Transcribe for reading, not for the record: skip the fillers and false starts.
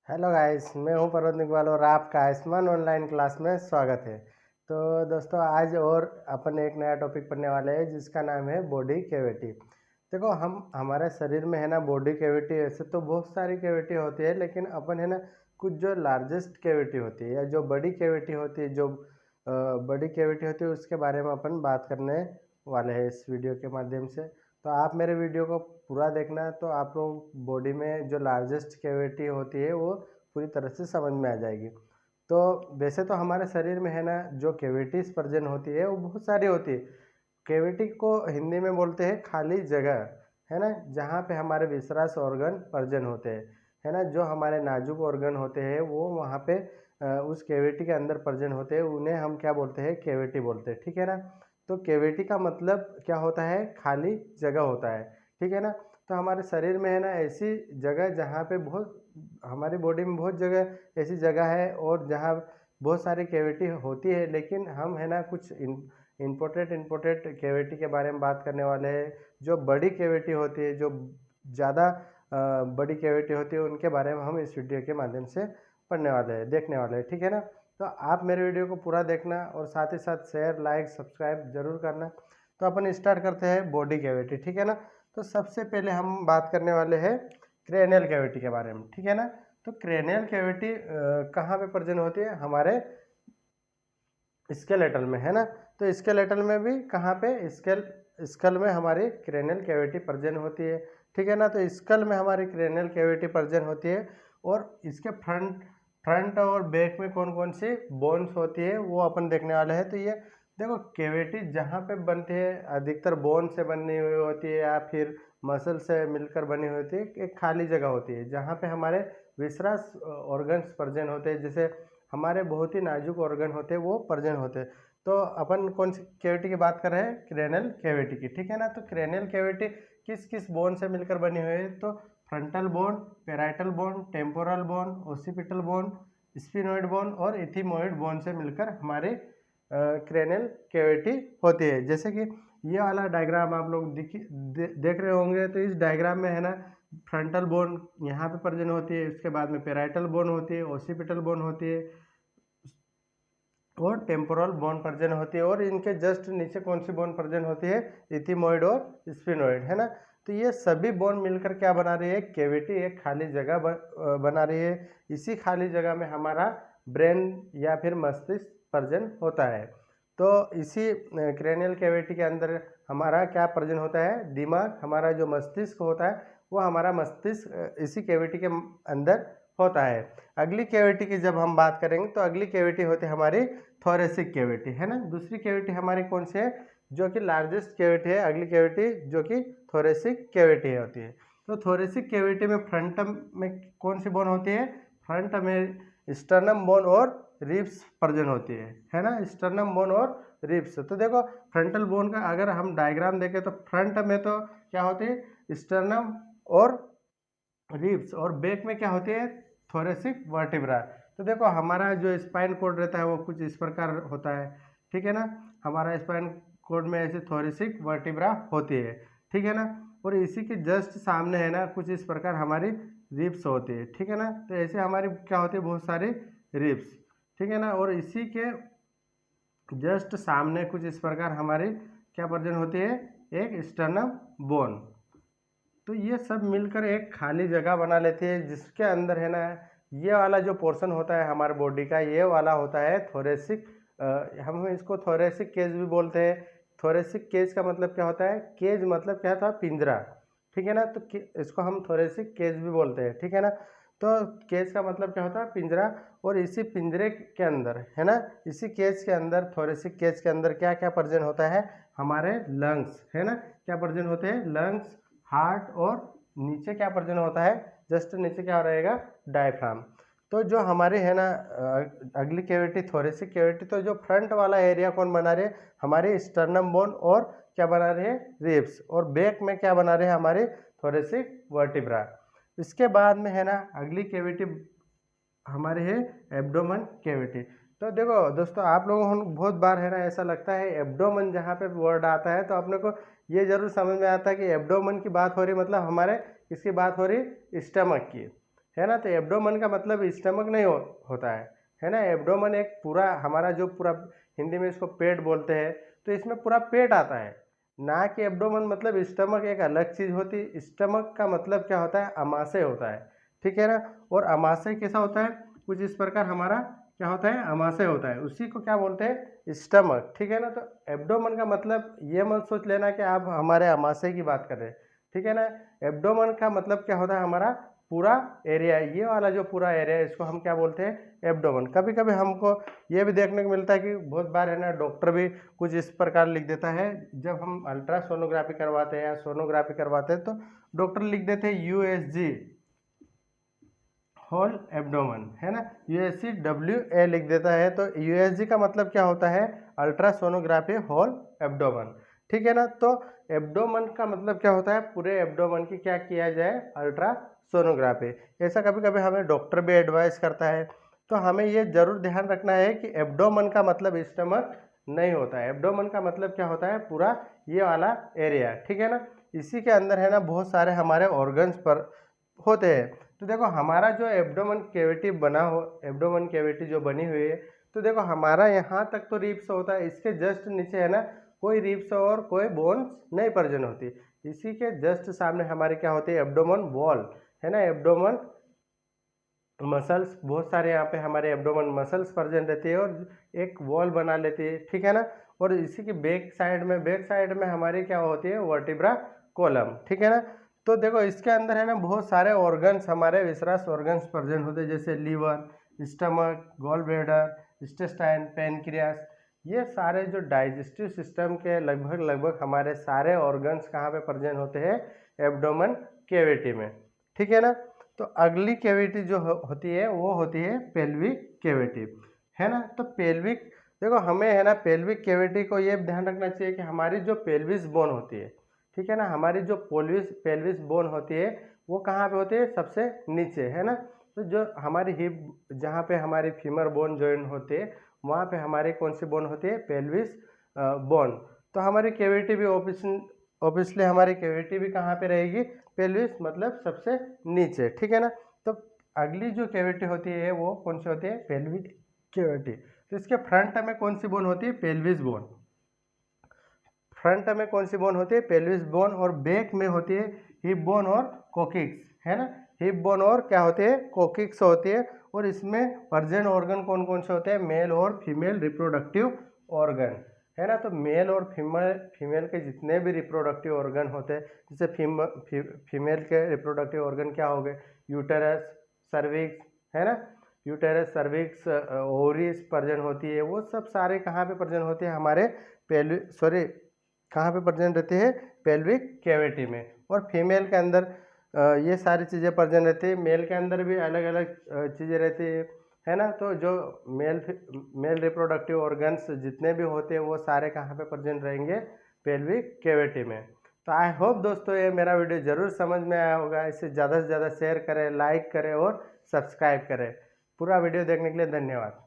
Hello guys, मैं हूं पर्वत निकवाल और आपका आयुष्मान ऑनलाइन क्लास में स्वागत है। तो दोस्तों, आज और अपन एक नया टॉपिक पढ़ने वाले हैं जिसका नाम है बॉडी कैविटी। देखो, हम हमारे शरीर में है ना बॉडी कैविटी, ऐसे तो बहुत सारी कैविटी होती है, लेकिन अपन है ना कुछ जो लार्जेस्ट कैविटी होती है या जो बड़ी कैविटी होती है, जो बड़ी कैविटी होती है उसके बारे में अपन बात करने वाले हैं इस वीडियो के माध्यम से। तो आप मेरे वीडियो को पूरा देखना, तो आप लोग बॉडी में जो लार्जेस्ट कैविटी होती है वो पूरी तरह से समझ में आ जाएगी। तो वैसे तो हमारे शरीर में है ना जो कैविटीज प्रेजेंट होती है वो बहुत सारी होती है। कैविटी को हिंदी में बोलते हैं खाली जगह, है ना, जहाँ पे हमारे विश्वास ऑर्गन प्रेजेंट होते हैं, है ना। जो हमारे नाजुक ऑर्गन होते हैं वो वहाँ पे उस कैविटी के अंदर प्रेजेंट होते हैं, उन्हें हम क्या बोलते हैं, कैविटी बोलते हैं, ठीक है ना। तो कैविटी का मतलब क्या होता है, खाली जगह होता है, ठीक है ना। तो हमारे शरीर में है ना ऐसी जगह जहाँ पे बहुत, हमारी बॉडी में बहुत जगह ऐसी जगह है और जहाँ बहुत सारी कैविटी होती है, लेकिन हम है ना कुछ इम्पोर्टेंट कैविटी के बारे में बात करने वाले हैं। जो बड़ी कैविटी होती है, जो ज़्यादा बड़ी कैविटी होती है, उनके बारे में हम इस वीडियो के माध्यम से पढ़ने वाले हैं, देखने वाले हैं, ठीक है ना। तो आप मेरे वीडियो को पूरा देखना और साथ ही साथ शेयर, लाइक, सब्सक्राइब जरूर करना। तो अपन स्टार्ट करते हैं बॉडी कैविटी, ठीक है ना। तो सबसे पहले हम बात करने वाले हैं क्रेनियल कैविटी के बारे में, ठीक है ना। तो क्रेनियल कैविटी कहाँ पे प्रेजेंट होती है, हमारे स्केलेटल में, है ना। तो स्केलेटल में भी कहाँ पे, स्कल में हमारी क्रेनियल कैविटी प्रेजेंट होती है, ठीक है ना। तो स्कल में हमारी क्रेनियल कैविटी प्रेजेंट होती है और इसके फ्रंट और बैक में कौन कौन सी बोन्स होती है वो अपन देखने वाले हैं। तो ये देखो, कैविटी जहाँ पे बनती है अधिकतर बोन से बनी हुई होती है या फिर मसल से मिलकर बनी हुई होती है। एक खाली जगह होती है जहाँ पे हमारे विश्वास ऑर्गन्स प्रेजेंट होते हैं, जैसे हमारे बहुत ही नाजुक ऑर्गन होते हैं वो प्रेजेंट होते हैं। तो अपन कौन सी कैविटी की बात कर रहे हैं, क्रेनियल कैविटी की, ठीक है ना। तो क्रेनियल कैविटी किस किस बोन से मिलकर बनी हुई है, तो frontal bone, parietal bone, temporal bone, occipital bone, sphenoid bone और इथिमोइड बोन से मिलकर हमारे क्रेनियल कैविटी होती है। जैसे कि ये वाला डायग्राम आप लोग देख रहे होंगे। तो इस डायग्राम में है ना फ्रंटल बोन यहाँ पे प्रेजेंट होती है, उसके बाद में पेराइटल बोन होती है, ओसिपिटल बोन होती है और टेम्पोरल बोन प्रेजेंट होती है, और इनके जस्ट नीचे कौन सी बोन प्रेजेंट होती है, इथिमोइड और स्फिनोइड, है ना। तो ये सभी बोन मिलकर क्या बना रही है, कैविटी, एक खाली जगह बना रही है। इसी खाली जगह में हमारा ब्रेन या फिर मस्तिष्क प्रेजेंट होता है। तो इसी क्रेनियल कैविटी के अंदर हमारा क्या प्रेजेंट होता है, दिमाग, हमारा जो मस्तिष्क होता है वो हमारा मस्तिष्क इसी कैविटी के अंदर होता है। अगली कैविटी की जब हम बात करेंगे तो अगली कैविटी होती है हमारी थोरेसिक कैविटी, है ना। दूसरी कैविटी हमारी कौन सी है, जो कि लार्जेस्ट कैविटी है, अगली कैविटी जो कि थोरेसिक कैविटी होती है। तो थोरेसिक कैविटी में फ्रंट में कौन सी बोन होती है, फ्रंट में स्टर्नम बोन और रिब्स प्रेजेंट होती है ना, स्टर्नम बोन और रिब्स। तो देखो, फ्रंटल बोन का अगर हम डायग्राम देखें तो फ्रंट में तो क्या होती है, स्टर्नम और रिब्स, और बैक में क्या होती है, थोरेसिक वर्टिब्रा। तो देखो, हमारा जो स्पाइन कोड रहता है वो कुछ इस प्रकार होता है, ठीक है ना। हमारा स्पाइन कोड में ऐसे थोरेसिक वर्टिब्रा होती है, ठीक है ना। और इसी के जस्ट सामने है ना कुछ इस प्रकार हमारी रिब्स होती है, ठीक है ना। तो ऐसे हमारी क्या होती है, बहुत सारी रिब्स, ठीक है ना। और इसी के जस्ट सामने कुछ इस प्रकार हमारी क्या प्रेजेंट होती है, एक स्टर्नम बोन। तो ये सब मिलकर एक खाली जगह बना लेते हैं जिसके अंदर है ना ये वाला जो पोर्शन होता है हमारे बॉडी का, ये वाला होता है थोरेसिक। हम इसको थोरेसिक केज भी बोलते हैं। थोरेसिक केज का मतलब क्या होता है, केज मतलब क्या था, पिंजरा, ठीक है ना। तो इसको हम थोरेसिक केज भी बोलते हैं, ठीक है ना। तो केज का मतलब क्या होता है, पिंजरा। और इसी पिंजरे के अंदर है ना, इसी केज के अंदर, थोरेसिक केज के अंदर क्या क्या प्रेजेंट होता है, हमारे लंग्स, है ना। क्या प्रेजेंट होते हैं, लंग्स, हार्ट, और नीचे क्या प्रेजेंट होता है, जस्ट नीचे क्या रहेगा, डायफ्राम। तो जो हमारे है ना अगली कैविटी थोरेसिक कैविटी, तो जो फ्रंट वाला एरिया कौन बना रहे, हमारे स्टर्नम बोन और क्या बना रहे हैं, रिब्स, और बैक में क्या बना रहे हैं, हमारे थोरेसिक वर्टिब्रा। इसके बाद में है ना अगली कैविटी हमारे है एब्डोमन कैविटी। तो देखो दोस्तों, आप लोगों को बहुत बार है ना ऐसा लगता है एब्डोमन जहाँ पे वर्ड आता है तो अपने को ये जरूर समझ में आता है कि एब्डोमन की बात हो रही, मतलब हमारे किसकी बात हो रही, स्टमक की। है ना। तो एब्डोमेन का मतलब स्टमक नहीं होता है ना। एब्डोमेन एक पूरा हमारा जो पूरा हिंदी में इसको पेट बोलते हैं, तो इसमें पूरा पेट आता है, ना कि एब्डोमेन मतलब स्टमक एक अलग चीज़ होती है। स्टमक का मतलब क्या होता है, अमाशय होता है, ठीक है ना। और अमाशय कैसा होता है, कुछ इस प्रकार हमारा क्या होता है, अमाशय होता है, उसी को क्या बोलते हैं, स्टमक, ठीक है ना। तो एब्डोमेन का मतलब ये मत सोच लेना कि आप हमारे अमाशय की बात कर रहे हैं, ठीक है ना। एब्डोमेन का मतलब क्या होता है, हमारा पूरा एरिया, ये वाला जो पूरा एरिया है इसको हम क्या बोलते हैं, एब्डोमेन। कभी कभी हमको ये भी देखने को मिलता है कि बहुत बार है ना, डॉक्टर भी कुछ इस प्रकार लिख देता है, जब हम अल्ट्रासोनोग्राफी करवाते हैं या सोनोग्राफी करवाते हैं तो डॉक्टर लिख देते हैं यूएसजी होल एब्डोमेन, है ना। यूएससी WA लिख देता है, तो यूएसजी का मतलब क्या होता है, अल्ट्रासोनोग्राफी होल एब्डोमेन, ठीक है ना। तो एब्डोमेन का मतलब क्या होता है, पूरे एब्डोमेन की क्या किया जाए, अल्ट्रासोनोग्राफी। ऐसा कभी कभी हमें डॉक्टर भी एडवाइस करता है, तो हमें ये जरूर ध्यान रखना है कि एब्डोमेन का मतलब स्टमक नहीं होता है। एब्डोमेन का मतलब क्या होता है, पूरा ये वाला एरिया, ठीक है ना। इसी के अंदर है ना बहुत सारे हमारे ऑर्गन्स पर होते हैं। तो देखो हमारा जो एब्डोमेन कैविटी बना हो, एब्डोमेन कैविटी जो बनी हुई है, तो देखो हमारा यहाँ तक तो रिब्स होता है, इसके जस्ट नीचे है ना कोई रिब्स और कोई बोन्स नहीं प्रेजेंट होती। इसी के जस्ट सामने हमारी क्या होती है, एब्डोमेन वॉल, है ना। एब्डोमेन मसल्स बहुत सारे यहाँ पे हमारे एब्डोमेन मसल्स प्रेजेंट रहती है और एक वॉल बना लेती है, ठीक है ना। और इसी की बैक साइड में हमारी क्या होती है, वर्टिब्रा कॉलम, ठीक है ना। तो देखो इसके अंदर है ना बहुत सारे ऑर्गन्स, हमारे विसरस ऑर्गन्स प्रेजेंट होते हैं, जैसे liver, stomach, gall bladder, intestine, pancreas. ये सारे जो डाइजेस्टिव सिस्टम के लगभग हमारे सारे ऑर्गन्स कहाँ पे प्रेजेंट होते हैं, एब्डोमेन कैविटी में, ठीक है ना। तो अगली कैविटी जो होती है वो होती है पेल्विक कैविटी, है ना। तो पेल्विक, देखो हमें है ना पेल्विक कैविटी को ये ध्यान रखना चाहिए कि हमारी जो पेल्विस बोन होती है, ठीक है ना, हमारी जो पेल्विस बोन होती है वो कहाँ पे होती है, सबसे नीचे, है ना। तो जो हमारी हिप, जहाँ पे हमारी फीमर बोन जॉइन होते हैं, वहाँ पे हमारी कौन सी बोन होती है, पेल्विस बोन। तो हमारी कैविटी भी ऑब्वियसली हमारी कैविटी भी कहाँ पे रहेगी, पेल्विस मतलब सबसे नीचे, ठीक है ना। तो अगली जो कैविटी होती है वो कौन सी होती है, पेल्विक कैविटी। तो इसके फ्रंट में कौन सी बोन होती है, पेल्विस बोन। फ्रंट में कौन सी बोन होती है, पेल्विस बोन। और बैक में होती है हिप बोन और कोकिक्स, है ना। हिप बोन और क्या होती है, कोकिक्स होती है। और इसमें प्रेजेंट ऑर्गन कौन कौन से होते हैं, मेल और फीमेल रिप्रोडक्टिव ऑर्गन, है ना। तो मेल और फीमेल के जितने भी रिप्रोडक्टिव ऑर्गन होते हैं, जैसे फीमेल के रिप्रोडक्टिव ऑर्गन क्या हो गए, यूटेरस, सर्विक्स, है ना। यूटेरस, सर्विक्स, ओवरीज प्रेजेंट होती है, वो सब सारे कहाँ पे प्रेजेंट होते हैं, हमारे कहाँ पे प्रेजेंट रहती है, पेल्विक कैविटी में। और फीमेल के अंदर ये सारी चीज़ें प्रेजेंट रहती है, मेल के अंदर भी अलग अलग चीज़ें रहती है ना। तो जो मेल रिप्रोडक्टिव ऑर्गन्स जितने भी होते हैं वो सारे कहाँ पे प्रेजेंट रहेंगे, पेल्विक कैविटी में। तो आई होप दोस्तों ये मेरा वीडियो ज़रूर समझ में आया होगा। इसे ज़्यादा से ज़्यादा शेयर करें, लाइक करें और सब्सक्राइब करें। पूरा वीडियो देखने के लिए धन्यवाद।